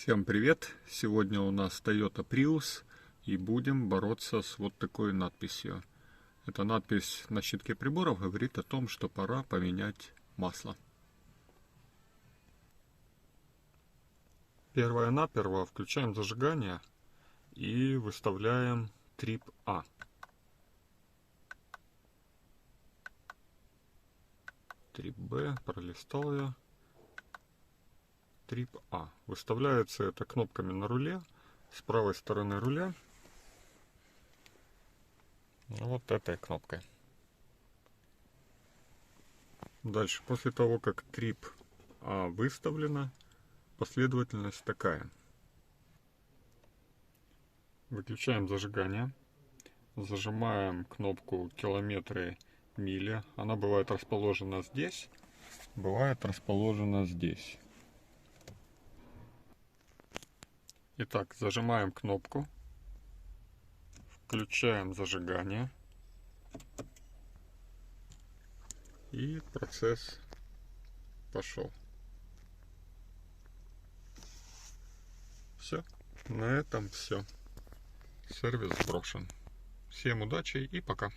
Всем привет! Сегодня у нас Toyota Prius и будем бороться с вот такой надписью. Эта надпись на щитке приборов говорит о том, что пора поменять масло. Первое-наперво включаем зажигание и выставляем трип А. Трип Б, пролистал я. Трип А. Выставляется это кнопками на руле, с правой стороны руля. Вот этой кнопкой. Дальше, после того, как трип А выставлена, последовательность такая. Выключаем зажигание, зажимаем кнопку километры, мили. Она бывает расположена здесь, бывает расположена здесь. Итак, зажимаем кнопку, включаем зажигание, и процесс пошел. Все, на этом все. Сервис сброшен. Всем удачи и пока.